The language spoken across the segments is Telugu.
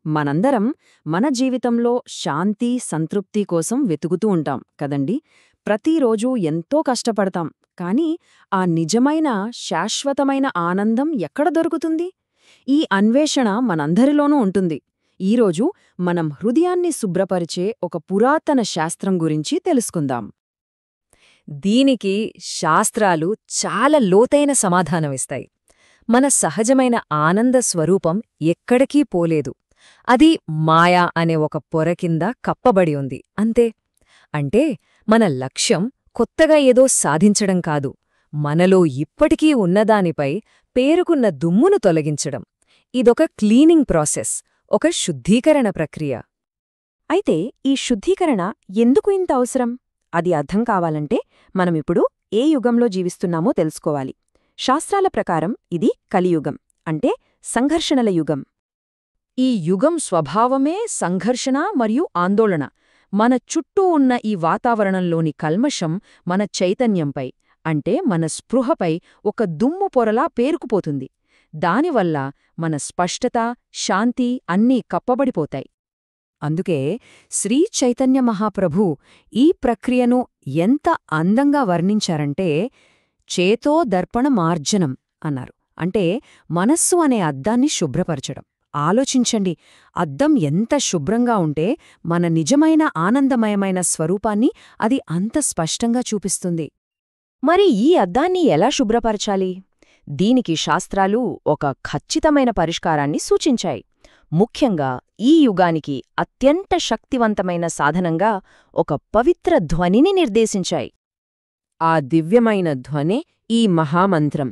మనందరం మన జీవితంలో శాంతి సంతృప్తి కోసం వెతుకుతూ ఉంటాం కదండి. ప్రతిరోజూ ఎంతో కష్టపడతాం, కానీ ఆ నిజమైన శాశ్వతమైన ఆనందం ఎక్కడ దొరుకుతుంది? ఈ అన్వేషణ మనందరిలోనూ ఉంటుంది. ఈరోజు మనం హృదయాన్ని శుభ్రపరిచే ఒక పురాతన శాస్త్రం గురించి తెలుసుకుందాం. దీనికి శాస్త్రాలు చాలా లోతైన సమాధానమిస్తాయి. మన సహజమైన ఆనంద స్వరూపం ఎక్కడికీ పోలేదు. అది మాయా అనే ఒక పొర కింద కప్పబడి ఉంది, అంతే. అంటే మన లక్ష్యం కొత్తగా ఏదో సాధించడం కాదు, మనలో ఇప్పటికీ ఉన్నదానిపై పేరుకున్న దుమ్మును తొలగించడం. ఇదొక క్లీనింగ్ ప్రాసెస్, ఒక శుద్ధీకరణ ప్రక్రియ. అయితే ఈ శుద్ధీకరణ ఎందుకు ఇంత అవసరం? అది అర్థం కావాలంటే మనమిప్పుడు ఏ యుగంలో జీవిస్తున్నామో తెలుసుకోవాలి. శాస్త్రాల ప్రకారం ఇది కలియుగం, అంటే సంఘర్షణల యుగం. ఈ యుగం స్వభావమే సంఘర్షణ మరియు ఆందోళన. మన చుట్టూ ఉన్న ఈ వాతావరణంలోని కల్మషం మన చైతన్యంపై, అంటే మన స్పృహపై ఒక దుమ్ము పొరలా పేరుకుపోతుంది. దానివల్ల మన స్పష్టత, శాంతి అన్నీ కప్పబడిపోతాయి. అందుకే శ్రీ చైతన్య మహాప్రభు ఈ ప్రక్రియను ఎంత అందంగా వర్ణించారంటే చేతో దర్పణ మార్జనం అన్నారు. అంటే మనస్సు అనే అద్దాన్ని శుభ్రపరచడం. ఆలోచించండి, అద్దం ఎంత శుభ్రంగా ఉంటే మన నిజమైన ఆనందమయమైన స్వరూపాన్ని అది అంత స్పష్టంగా చూపిస్తుంది. మరి ఈ అద్దాన్ని ఎలా శుభ్రపరచాలి? దీనికి శాస్త్రాలు ఒక ఖచ్చితమైన పరిష్కారాన్ని సూచించాయి. ముఖ్యంగా ఈ యుగానికి అత్యంత శక్తివంతమైన సాధనంగా ఒక పవిత్ర ధ్వనిని నిర్దేశించాయి. ఆ దివ్యమైన ధ్వనే ఈ మహామంత్రం.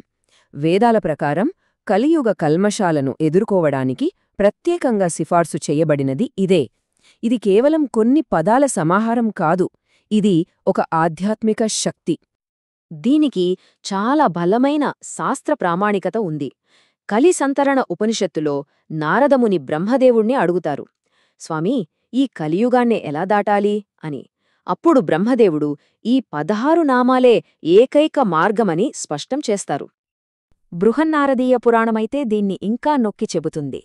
వేదాల ప్రకారం కలియుగ కల్మషాలను ఎదుర్కోవడానికి ప్రత్యేకంగా సిఫార్సు చేయబడినది ఇదే. ఇది కేవలం కొన్ని పదాల సమాహారం కాదు, ఇది ఒక ఆధ్యాత్మిక శక్తి. దీనికి చాలా బలమైన శాస్త్ర ప్రామాణికత ఉంది. కలిసంతరణ ఉపనిషత్తులో నారదముని బ్రహ్మదేవుణ్ణి అడుగుతారు, స్వామీ, ఈ కలియుగాన్నే ఎలా దాటాలి అని. అప్పుడు బ్రహ్మదేవుడు ఈ 16 నామాలే ఏకైక మార్గమని స్పష్టం చేస్తారు. బృహన్నారదీయ పురాణమైతే దీన్ని ఇంకా నొక్కి చెబుతుంది.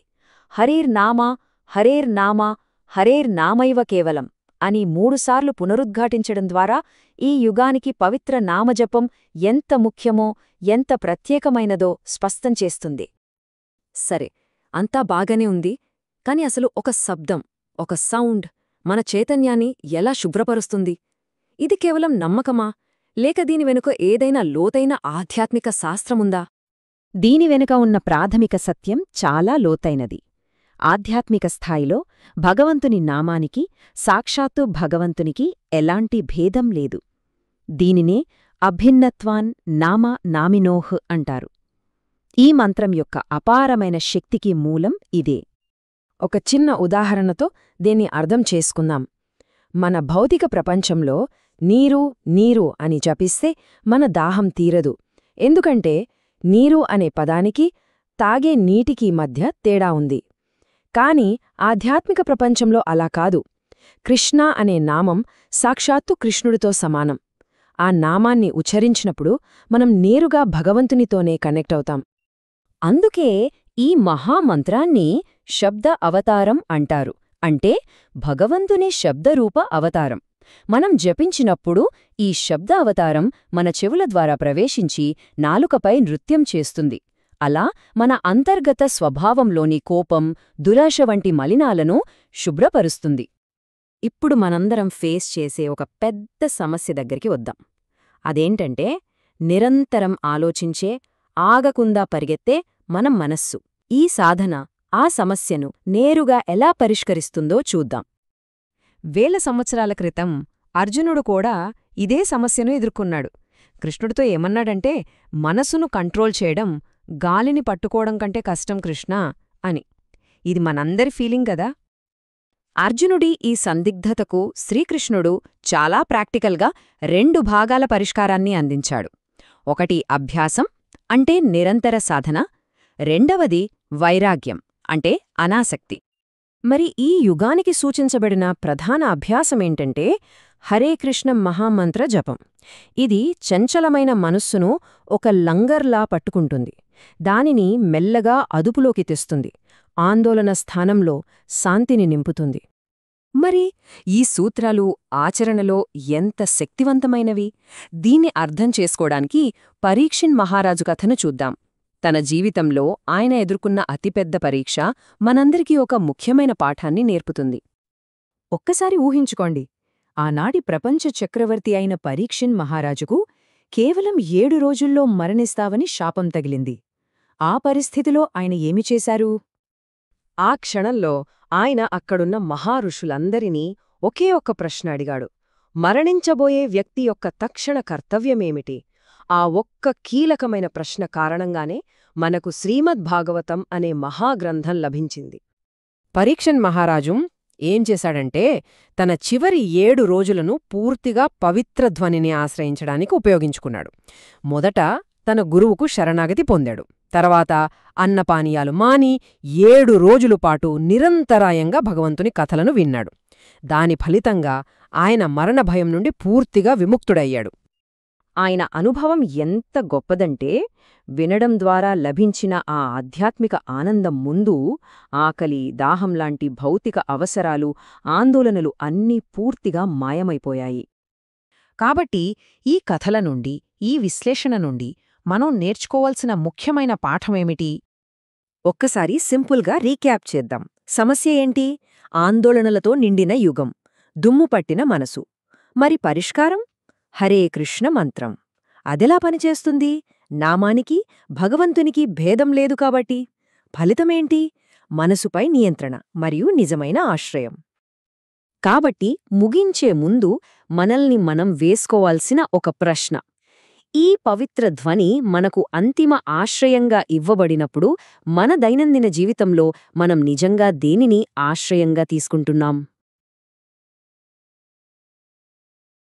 హరేర్నామా హరేర్నామా హరేర్నామైవ కేవలం అని 3 సార్లు పునరుద్ఘాటించడం ద్వారా ఈ యుగానికి పవిత్ర నామజపం ఎంత ముఖ్యమో, ఎంత ప్రత్యేకమైనదో స్పష్టం చేస్తుంది. సరే, అంతా బాగానే ఉంది, కాని అసలు ఒక శబ్దం, ఒక సౌండ్ మన చైతన్యాన్ని ఎలా శుభ్రపరుస్తుంది? ఇది కేవలం నమ్మకమా, లేక దీని వెనుక ఏదైనా లోతైన ఆధ్యాత్మిక శాస్త్రముందా? దీని వెనుక ఉన్న ప్రాథమిక సత్యం చాలా లోతైనది. ఆధ్యాత్మిక స్థాయిలో భగవంతుని నామానికి, సాక్షాత్తు భగవంతునికి ఎలాంటి భేదం లేదు. దీనినే అభిన్నత్వాన్ నామ నామినోహ్ అంటారు. ఈ మంత్రం యొక్క అపారమైన శక్తికి మూలం ఇదే. ఒక చిన్న ఉదాహరణతో దీన్ని అర్థం చేసుకుందాం. మన భౌతిక ప్రపంచంలో నీరు నీరు అని జపిస్తే మన దాహం తీరదు. ఎందుకంటే నీరు అనే పదానికి తాగే నీటికి మధ్య తేడా ఉంది. కాని ఆధ్యాత్మిక ప్రపంచంలో అలా కాదు. కృష్ణ అనే నామం సాక్షాత్తు కృష్ణుడితో సమానం. ఆ నామాన్ని ఉచ్చరించినప్పుడు మనం నేరుగా భగవంతునితోనే కనెక్ట్ అవుతాం. అందుకే ఈ మహామంత్రాన్ని శబ్ద అవతారం అంటారు. అంటే భగవంతుని శబ్దరూప అవతారం. మనం జపించినప్పుడు ఈ శబ్ద అవతారం మన చెవుల ద్వారా ప్రవేశించి నాలుకపై నృత్యం చేస్తుంది. అలా మన అంతర్గత స్వభావంలోని కోపం, దురాశ వంటి మలినాలను శుభ్రపరుస్తుంది. ఇప్పుడు మనందరం ఫేస్ చేసే ఒక పెద్ద సమస్య దగ్గరికి వద్దాం. అదేంటంటే నిరంతరం ఆలోచించే, ఆగకుండా పరిగెత్తే మన మనస్సు. ఈ సాధన ఆ సమస్యను నేరుగా ఎలా పరిష్కరిస్తుందో చూద్దాం. వేల సంవత్సరాల క్రితం అర్జునుడు కూడా ఇదే సమస్యను ఎదుర్కొన్నాడు. కృష్ణుడితో ఏమన్నాడంటే, మనసును కంట్రోల్ చేయడం గాలిని పట్టుకోవడం కంటే కష్టం కృష్ణా అని. ఇది మనందరి ఫీలింగ్ కదా. అర్జునుడి ఈ సందిగ్ధతకు శ్రీకృష్ణుడు చాలా ప్రాక్టికల్గా 2 భాగాల పరిష్కారాన్ని అందించాడు. ఒకటి అభ్యాసం, అంటే నిరంతర సాధన. రెండవది వైరాగ్యం, అంటే అనాసక్తి. మరి ఈ యుగానికి సూచించబడిన ప్రధాన అభ్యాసమేంటంటే హరే కృష్ణ మహామంత్ర జపం. ఇది చంచలమైన మనస్సును ఒక లంగర్లా పట్టుకుంటుంది. దానిని మెల్లగా అదుపులోకి తెస్తుంది, ఆందోళన స్థానంలో శాంతిని నింపుతుంది. మరి ఈ సూత్రాలు ఆచరణలో ఎంత శక్తివంతమైనవి? దీన్ని అర్థం చేసుకోవడానికి పరీక్షిన్ మహారాజు కథను చూద్దాం. తన జీవితంలో ఆయన ఎదుర్కొన్న అతిపెద్ద పరీక్ష మనందరికీ ఒక ముఖ్యమైన పాఠాన్ని నేర్పుతుంది. ఒక్కసారి ఊహించుకోండి, ఆనాటి ప్రపంచ చక్రవర్తి అయిన పరీక్షిన్ మహారాజుకు కేవలం 7 రోజుల్లో మరణిస్తావని శాపం తగిలింది. ఆ పరిస్థితిలో ఆయన ఏమి చేశారు? ఆ క్షణంలో ఆయన అక్కడున్న మహారుషులందరినీ ఒకే ఒక్క ప్రశ్న అడిగాడు. మరణించబోయే వ్యక్తి యొక్క తక్షణ కర్తవ్యమేమిటి? ఆ ఒక్క కీలకమైన ప్రశ్న కారణంగానే మనకు శ్రీమద్భాగవతం అనే మహాగ్రంథం లభించింది. పరీక్షన్ మహారాజు ఏం చేశాడంటే, తన చివరి 7 రోజులను పూర్తిగా పవిత్ర ధ్వనిని ఆశ్రయించడానికి ఉపయోగించుకున్నాడు. మొదట తన గురువుకు శరణాగతి పొందాడు. తర్వాత అన్నపానీయాలు మాని 7 రోజుల పాటు నిరంతరాయంగా భగవంతుని కథలను విన్నాడు. దాని ఫలితంగా ఆయన మరణభయం నుండి పూర్తిగా విముక్తుడయ్యాడు. ఆయన అనుభవం ఎంత గొప్పదంటే, వినడం ద్వారా లభించిన ఆ ఆధ్యాత్మిక ఆనందం ముందు ఆకలి, దాహంలాంటి భౌతిక అవసరాలు, ఆందోళనలు అన్నీ పూర్తిగా మాయమైపోయాయి. కాబట్టి ఈ కథల నుండి, ఈ విశ్లేషణ నుండి మనం నేర్చుకోవాల్సిన ముఖ్యమైన పాఠమేమిటి? ఒక్కసారి సింపుల్గా రీక్యాప్ చేద్దాం. సమస్య ఏంటి? ఆందోళనలతో నిండిన యుగం, దుమ్ముపట్టిన మనసు. మరి పరిష్కారం? హరే కృష్ణ మంత్రం. అదెలా పనిచేస్తుంది? నామానికి, భగవంతునికి భేదం లేదు కాబట్టి. ఫలితమేంటి? మనసుపై నియంత్రణ మరియు నిజమైన ఆశ్రయం. కాబట్టి ముగించే ముందు మనల్ని మనం వేసుకోవాల్సిన ఒక ప్రశ్న: ఈ పవిత్ర ధ్వని మనకు అంతిమ ఆశ్రయంగా ఇవ్వబడినప్పుడు మన దైనందిన జీవితంలో మనం నిజంగా దేనిని ఆశ్రయంగా తీసుకుంటున్నాం?